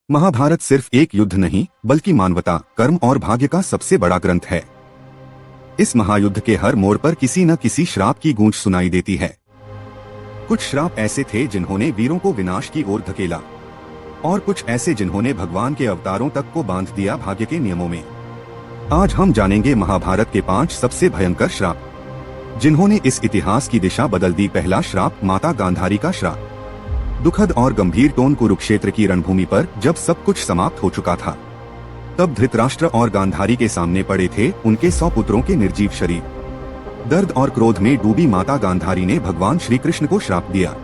महाभारत सिर्फ एक युद्ध नहीं बल्कि मानवता, कर्म और भाग्य का सबसे बड़ा ग्रंथ है। इस महायुद्ध के हर मोड़ पर किसी न किसी श्राप की गूंज सुनाई देती है। कुछ श्राप ऐसे थे जिन्होंने वीरों को विनाश की ओर धकेला और कुछ ऐसे जिन्होंने भगवान के अवतारों तक को बांध दिया भाग्य के नियमों में। आज हम जानेंगे महाभारत के 5 सबसे भयंकर श्राप जिन्होंने इस इतिहास की दिशा बदल दी। पहला श्राप, माता गांधारी का श्राप। दुखद और गंभीर टोन कुरुक्षेत्र की रणभूमि पर जब सब कुछ समाप्त हो चुका था, तब धृतराष्ट्र और गांधारी के सामने पड़े थे उनके 100 पुत्रों के निर्जीव शरीर। दर्द और क्रोध में डूबी माता गांधारी ने भगवान श्री कृष्ण को श्राप दिया,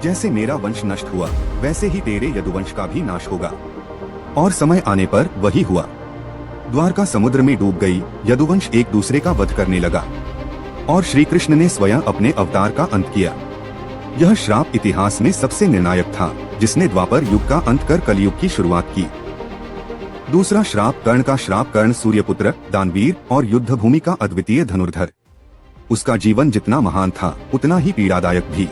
जैसे मेरा वंश नष्ट हुआ वैसे ही तेरे यदुवंश का भी नाश होगा। और समय आने पर वही हुआ। द्वारका समुद्र में डूब गई, यदुवंश एक दूसरे का वध करने लगा और श्री कृष्ण ने स्वयं अपने अवतार का अंत किया। यह श्राप इतिहास में सबसे निर्णायक था, जिसने द्वापर युग का अंत कर कलयुग की शुरुआत की। दूसरा श्राप, कर्ण का श्राप। कर्ण सूर्यपुत्र, दानवीर और युद्ध भूमि का अद्वितीय धनुर्धर। उसका जीवन जितना महान था उतना ही पीड़ादायक भी।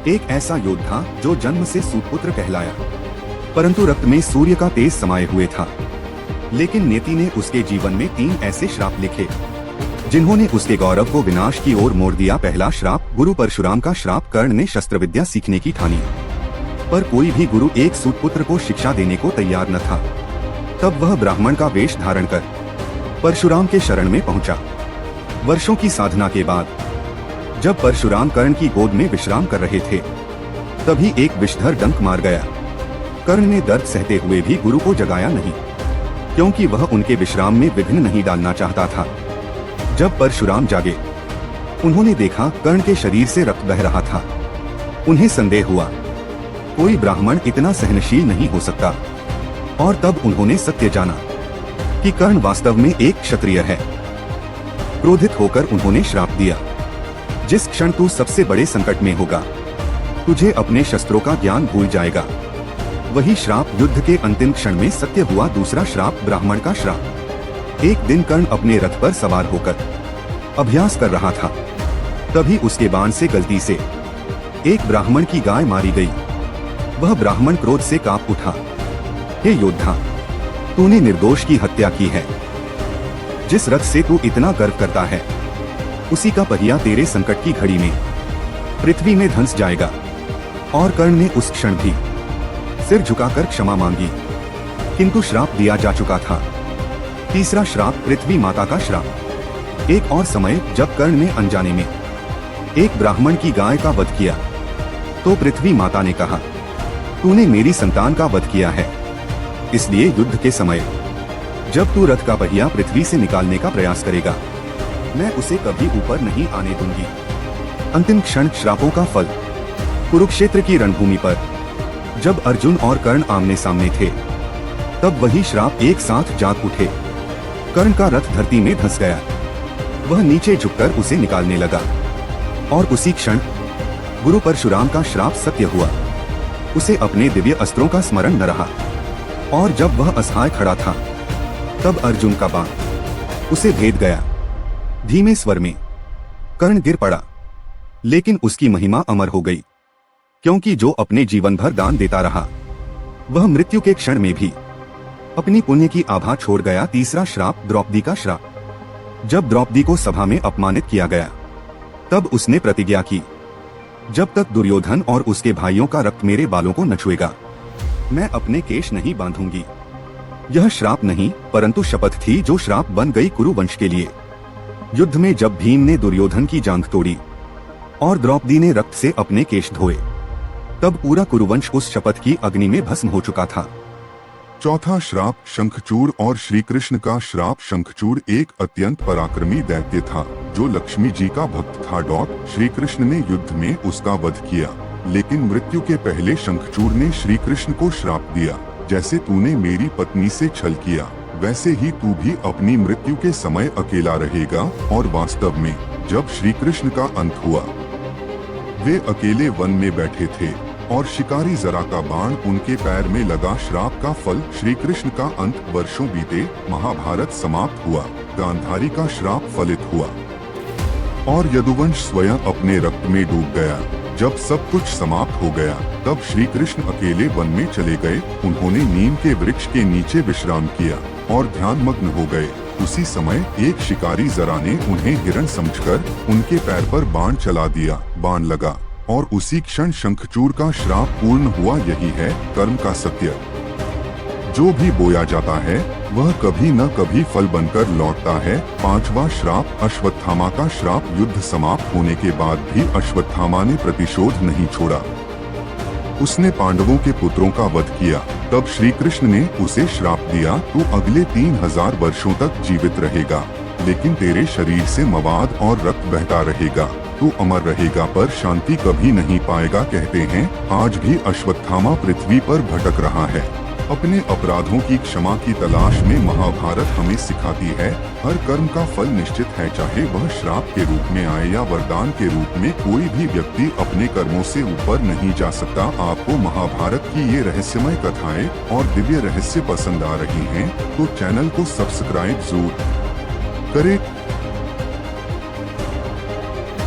एक ऐसा योद्धा जो जन्म से सूतपुत्र कहलाया, परंतु रक्त में सूर्य का तेज समाये हुए था। लेकिन नियति ने उसके जीवन में 3 ऐसे श्राप लिखे जिन्होंने उसके गौरव को विनाश की ओर मोड़ दिया। पहला श्राप, गुरु परशुराम का श्राप। कर्ण ने शस्त्र विद्या सीखने की ठानी, पर कोई भी गुरु एक सूतपुत्र को शिक्षा देने को तैयार न था। तब वह ब्राह्मण का वेश धारण कर परशुराम के शरण में पहुंचा। वर्षों की साधना के बाद जब परशुराम कर्ण की गोद में विश्राम कर रहे थे, तभी एक विषधर डंक मार गया। कर्ण ने दर्द सहते हुए भी गुरु को जगाया नहीं, क्योंकि वह उनके विश्राम में विघ्न नहीं डालना चाहता था। जब परशुराम जागे, उन्होंने देखा कर्ण के शरीर से रक्त बह रहा था। उन्हें संदेह हुआ, कोई ब्राह्मण इतना सहनशील नहीं हो सकता। और तब उन्होंने सत्य जाना कि कर्ण वास्तव में एक क्षत्रिय है। क्रोधित होकर उन्होंने श्राप दिया, जिस क्षण तू सबसे बड़े संकट में होगा, तुझे अपने शस्त्रों का ज्ञान भूल जाएगा। वही श्राप युद्ध के अंतिम क्षण में सत्य हुआ। दूसरा श्राप, ब्राह्मण का श्राप। एक दिन कर्ण अपने रथ पर सवार होकर अभ्यास कर रहा था, तभी उसके बाण से गलती से एक ब्राह्मण की गाय मारी गई। वह ब्राह्मण क्रोध से कांप उठा। हे योद्धा, तूने निर्दोष की हत्या की है। जिस रथ से तू इतना गर्व करता है, उसी का पहिया तेरे संकट की घड़ी में पृथ्वी में धंस जाएगा। और कर्ण ने उस क्षण भी सिर झुकाकर क्षमा मांगी, किंतु श्राप दिया जा चुका था। तीसरा श्राप, पृथ्वी माता का श्राप। एक और समय जब कर्ण ने अनजाने में एक ब्राह्मण की गाय का वध किया, तो पृथ्वी माता ने कहा, तूने मेरी संतान का वध किया है, इसलिए युद्ध के समय जब तू रथ का पहिया पृथ्वी से निकालने का प्रयास करेगा, मैं उसे कभी ऊपर नहीं आने दूंगी। अंतिम क्षण, श्रापों का फल। कुरुक्षेत्र की रणभूमि पर जब अर्जुन और कर्ण आमने सामने थे, तब वही श्राप एक साथ जाग उठे। कर्ण का रथ धरती में धंस गया। वह नीचे झुककर उसे निकालने लगा और उसी क्षण गुरु परशुराम का श्राप सत्य हुआ। उसे अपने दिव्य अस्त्रों का स्मरण न रहा, और जब वह असहाय खड़ा था, तब अर्जुन का बाण उसे भेद गया। धीमे स्वर में कर्ण गिर पड़ा, लेकिन उसकी महिमा अमर हो गई, क्योंकि जो अपने जीवन भर दान देता रहा, वह मृत्यु के क्षण में भी अपनी पुण्य की आभा छोड़ गया। तीसरा श्राप, द्रौपदी का श्राप। जब द्रौपदी को सभा में अपमानित किया गया, तब उसने प्रतिज्ञा की, जब तक दुर्योधन और उसके भाइयों का रक्त मेरे बालों को न छुएगा, मैं अपने केश नहीं बांधूंगी। यह श्राप नहीं परंतु शपथ थी, जो श्राप बन गई कुरुवंश के लिए। युद्ध में जब भीम ने दुर्योधन की जांघ तोड़ी और द्रौपदी ने रक्त से अपने केश धोए, तब पूरा कुरुवंश उस शपथ की अग्नि में भस्म हो चुका था। चौथा श्राप, शंखचूड़ और श्री कृष्ण का श्राप। शंखचूड़ एक अत्यंत पराक्रमी दैत्य था, जो लक्ष्मी जी का भक्त था। श्री कृष्ण ने युद्ध में उसका वध किया, लेकिन मृत्यु के पहले शंखचूड़ ने श्री कृष्ण को श्राप दिया, जैसे तूने मेरी पत्नी से छल किया, वैसे ही तू भी अपनी मृत्यु के समय अकेला रहेगा। और वास्तव में जब श्री कृष्ण का अंत हुआ, वे अकेले वन में बैठे थे और शिकारी जरा का बाण उनके पैर में लगा। श्राप का फल, श्री कृष्ण का अंत। वर्षों बीते, महाभारत समाप्त हुआ। गांधारी का श्राप फलित हुआ और यदुवंश स्वयं अपने रक्त में डूब गया। जब सब कुछ समाप्त हो गया तब श्री कृष्ण अकेले वन में चले गए। उन्होंने नीम के वृक्ष के नीचे विश्राम किया और ध्यान मग्न हो गए। उसी समय एक शिकारी जरा ने उन्हें हिरण समझकर उनके पैर पर बाण चला दिया। बाण लगा और उसी क्षण शंखचूड़ का श्राप पूर्ण हुआ। यही है कर्म का सत्य। जो भी बोया जाता है वह कभी न कभी फल बनकर लौटता है। 5वां श्राप अश्वत्थामा का श्राप। युद्ध समाप्त होने के बाद भी अश्वत्थामा ने प्रतिशोध नहीं छोड़ा। उसने पांडवों के पुत्रों का वध किया। तब श्री कृष्ण ने उसे श्राप दिया, तू अगले 3000 वर्षों तक जीवित रहेगा, लेकिन तेरे शरीर से मवाद और रक्त बहता रहेगा। तू अमर रहेगा पर शांति कभी नहीं पाएगा। कहते हैं आज भी अश्वत्थामा पृथ्वी पर भटक रहा है। अपने अपराधों की क्षमा की तलाश में महाभारत हमें सिखाती है हर कर्म का फल निश्चित है, चाहे वह श्राप के रूप में आए या वरदान के रूप में। कोई भी व्यक्ति अपने कर्मों से ऊपर नहीं जा सकता। आपको महाभारत की ये रहस्यमय कथाएं और दिव्य रहस्य पसंद आ रही हैं तो चैनल को सब्सक्राइब जरूर करें।